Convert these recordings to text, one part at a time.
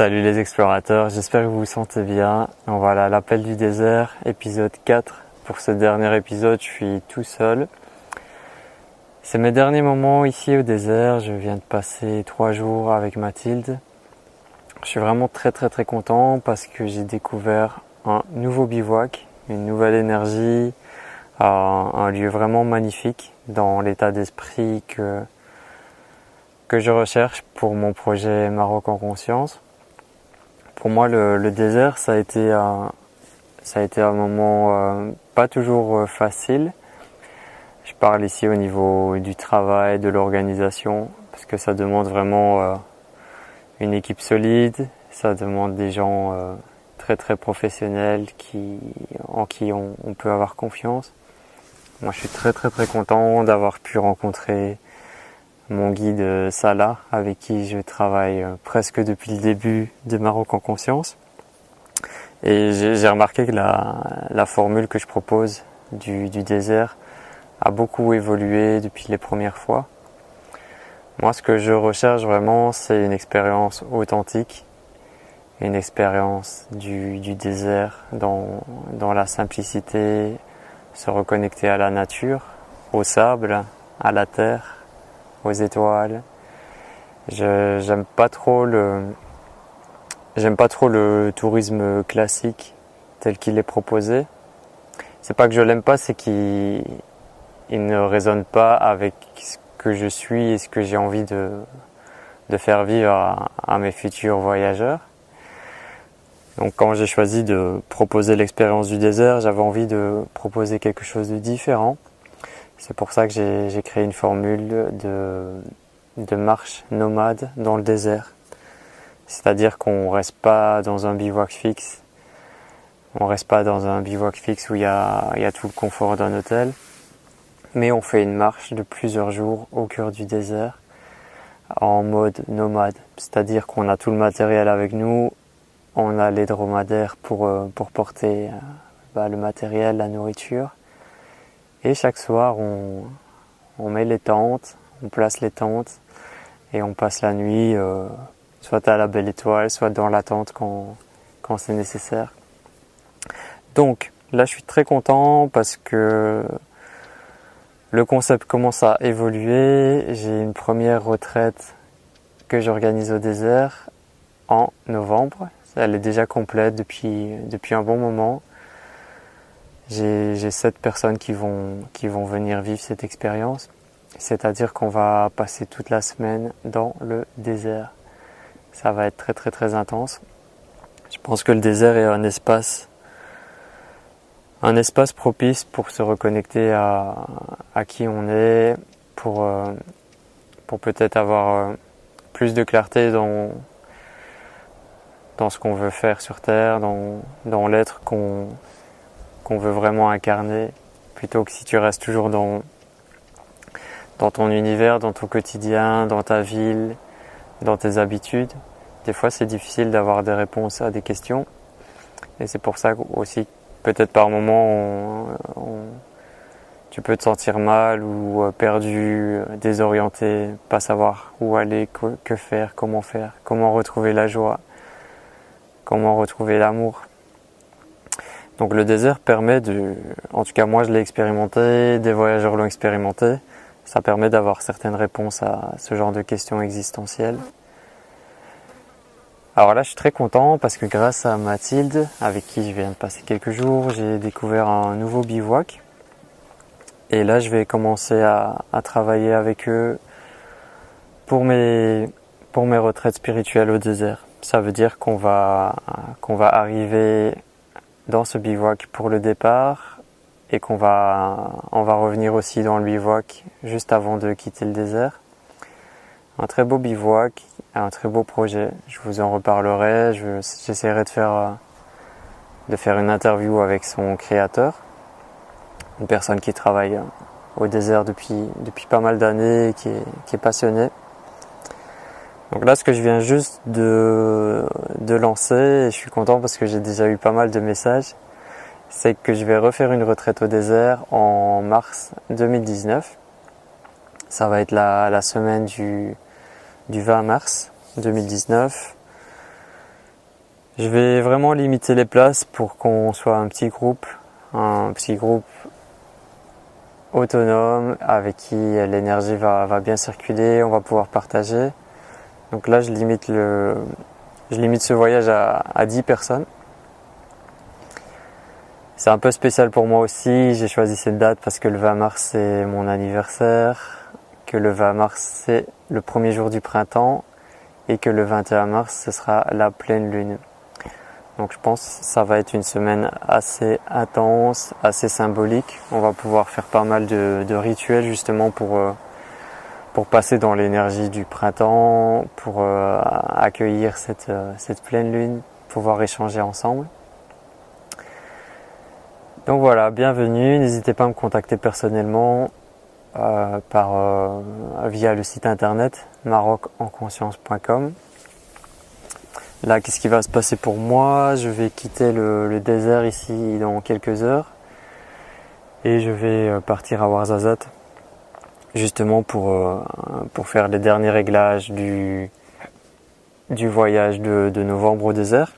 Salut les explorateurs, j'espère que vous vous sentez bien. Voilà, l'appel du désert, épisode 4. Pour ce dernier épisode, je suis tout seul. C'est mes derniers moments ici au désert. Je viens de passer 3 jours avec Mathilde. Je suis vraiment très content parce que j'ai découvert un nouveau bivouac, une nouvelle énergie, un lieu vraiment magnifique dans l'état d'esprit que je recherche pour mon projet Maroc en conscience. Pour moi, le désert, ça a été un moment pas toujours facile. Je parle ici au niveau du travail, de l'organisation, parce que ça demande vraiment une équipe solide, ça demande des gens très professionnels en qui on peut avoir confiance. Moi, je suis très content d'avoir pu rencontrer mon guide Salah, avec qui je travaille presque depuis le début de Maroc en conscience. Et j'ai remarqué que la formule que je propose du désert a beaucoup évolué depuis les premières fois. Moi, ce que je recherche vraiment, c'est une expérience authentique, une expérience du désert dans la simplicité, se reconnecter à la nature, au sable, à la terre, aux étoiles. J'aime pas trop le tourisme classique tel qu'il est proposé. C'est pas que je l'aime pas, c'est qu'il ne résonne pas avec ce que je suis et ce que j'ai envie de faire vivre à mes futurs voyageurs. Donc quand j'ai choisi de proposer l'expérience du désert, j'avais envie de proposer quelque chose de différent. C'est pour ça que j'ai créé une formule de marche nomade dans le désert. C'est-à-dire qu'on ne reste pas dans un bivouac fixe. On reste pas dans un bivouac fixe où il y a tout le confort d'un hôtel. Mais on fait une marche de plusieurs jours au cœur du désert en mode nomade. C'est-à-dire qu'on a tout le matériel avec nous. On a les dromadaires pour porter le matériel, la nourriture. Et chaque soir, on met les tentes, on place les tentes et on passe la nuit soit à la belle étoile, soit dans la tente quand c'est nécessaire. Donc là, je suis très content parce que le concept commence à évoluer. J'ai une première retraite que j'organise au désert en novembre. Elle est déjà complète depuis un bon moment. J'ai 7 personnes qui vont venir vivre cette expérience. C'est-à-dire qu'on va passer toute la semaine dans le désert. Ça va être très intense. Je pense que le désert est un espace propice pour se reconnecter à qui on est, pour peut-être avoir plus de clarté dans ce qu'on veut faire sur Terre, dans l'être qu'on veut vraiment incarner, plutôt que si tu restes toujours dans ton univers, dans ton quotidien, dans ta ville, dans tes habitudes. Des fois, c'est difficile d'avoir des réponses à des questions. Et c'est pour ça aussi, peut-être par moments, tu peux te sentir mal ou perdu, désorienté, pas savoir où aller, que faire, comment retrouver la joie, comment retrouver l'amour. Donc le désert permet en tout cas moi je l'ai expérimenté, des voyageurs l'ont expérimenté, ça permet d'avoir certaines réponses à ce genre de questions existentielles. Alors là je suis très content parce que grâce à Mathilde, avec qui je viens de passer quelques jours, j'ai découvert un nouveau bivouac. Et là je vais commencer à travailler avec eux pour mes retraites spirituelles au désert. Ça veut dire qu'on va arriver dans ce bivouac pour le départ et on va revenir aussi dans le bivouac juste avant de quitter le désert. Un très beau bivouac, un très beau projet. Je vous en reparlerai. J'essaierai de faire une interview avec son créateur, une personne qui travaille au désert depuis pas mal d'années et qui est passionnée. Donc là, ce que je viens juste de lancer, et je suis content parce que j'ai déjà eu pas mal de messages, c'est que je vais refaire une retraite au désert en mars 2019. Ça va être la semaine du 20 mars 2019. Je vais vraiment limiter les places pour qu'on soit un petit groupe autonome avec qui l'énergie va bien circuler, on va pouvoir partager. Donc là, je limite ce voyage à 10 personnes. C'est un peu spécial pour moi aussi, j'ai choisi cette date parce que le 20 mars c'est mon anniversaire, que le 20 mars c'est le premier jour du printemps et que le 21 mars ce sera la pleine lune. Donc je pense que ça va être une semaine assez intense, assez symbolique. On va pouvoir faire pas mal de rituels justement pour passer dans l'énergie du printemps, pour accueillir cette pleine lune, pouvoir échanger ensemble. Donc voilà, bienvenue, n'hésitez pas à me contacter personnellement via le site internet marocenconscience.com. Là, qu'est-ce qui va se passer pour moi? Je vais quitter le désert ici dans quelques heures et je vais partir à Ouarzazate justement pour faire les derniers réglages du voyage de novembre au désert.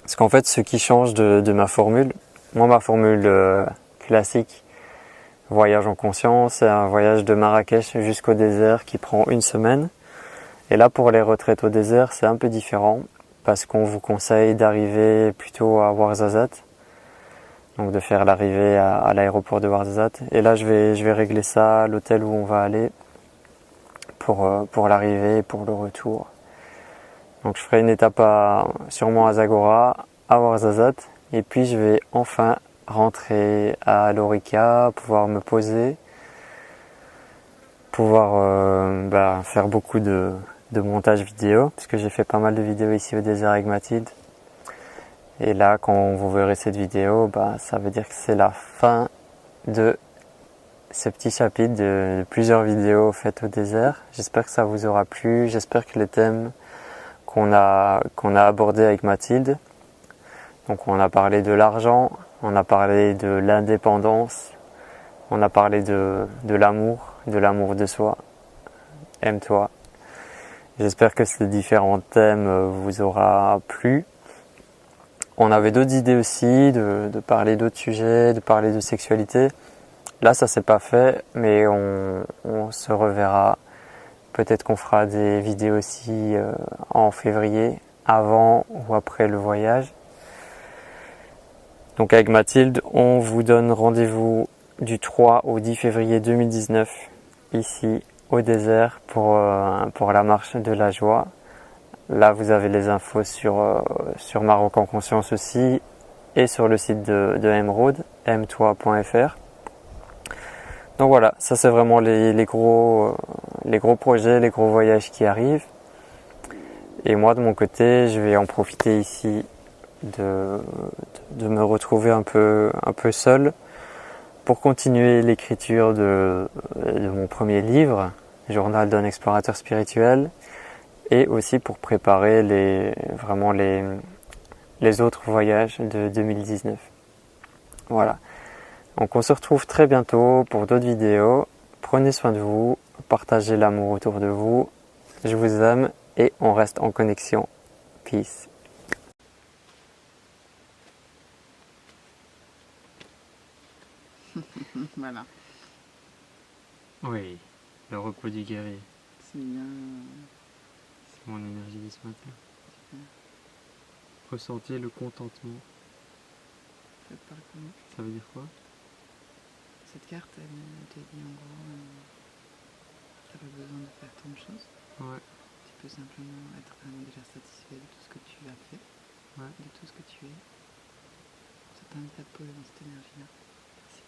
Parce qu'en fait, ce qui change de ma formule, moi ma formule classique voyage en conscience, c'est un voyage de Marrakech jusqu'au désert qui prend une semaine. Et là, pour les retraites au désert, c'est un peu différent parce qu'on vous conseille d'arriver plutôt à Ouarzazate, donc de faire l'arrivée à l'aéroport de Ouarzazate. Et là, je vais régler ça à l'hôtel où on va aller pour l'arrivée et pour le retour. Donc, je ferai une étape sûrement à Zagora, à Ouarzazate, et puis je vais enfin rentrer à Lorica, pouvoir me poser, pouvoir faire beaucoup de montage vidéo, puisque j'ai fait pas mal de vidéos ici au désert avec Mathilde. Et là, quand vous verrez cette vidéo, ça veut dire que c'est la fin de ce petit chapitre de plusieurs vidéos faites au désert. J'espère que ça vous aura plu, j'espère que les thèmes qu'on a abordés avec Mathilde, donc on a parlé de l'argent, on a parlé de l'indépendance, on a parlé de l'amour de soi, aime-toi. J'espère que ces différents thèmes vous aura plu. On avait d'autres idées aussi, de parler d'autres sujets, de parler de sexualité. Là, ça s'est pas fait, mais on se reverra. Peut-être qu'on fera des vidéos aussi en février, avant ou après le voyage. Donc avec Mathilde, on vous donne rendez-vous du 3 au 10 février 2019, ici au désert pour la marche de la joie. Là, vous avez les infos sur Maroc en conscience aussi et sur le site de Emeraude, mtoi.fr. Donc voilà, ça c'est vraiment les gros projets, les gros voyages qui arrivent. Et moi de mon côté, je vais en profiter ici de me retrouver un peu seul pour continuer l'écriture de mon premier livre, Journal d'un explorateur spirituel, et aussi pour préparer les autres voyages de 2019. Voilà. Donc on se retrouve très bientôt pour d'autres vidéos. Prenez soin de vous, partagez l'amour autour de vous. Je vous aime et on reste en connexion. Peace. Voilà. Oui, le repos du guerrier. C'est bien. C'est mon énergie de ce matin. Ressentez le contentement. Ça te parle comment? Ça veut dire quoi? Cette carte, elle te dit en gros, t'as pas besoin de faire tant de choses. Ouais. Tu peux simplement être déjà satisfait de tout ce que tu as fait, de tout ce que tu es. Ça t'invite à te poser dans cette énergie-là. Merci.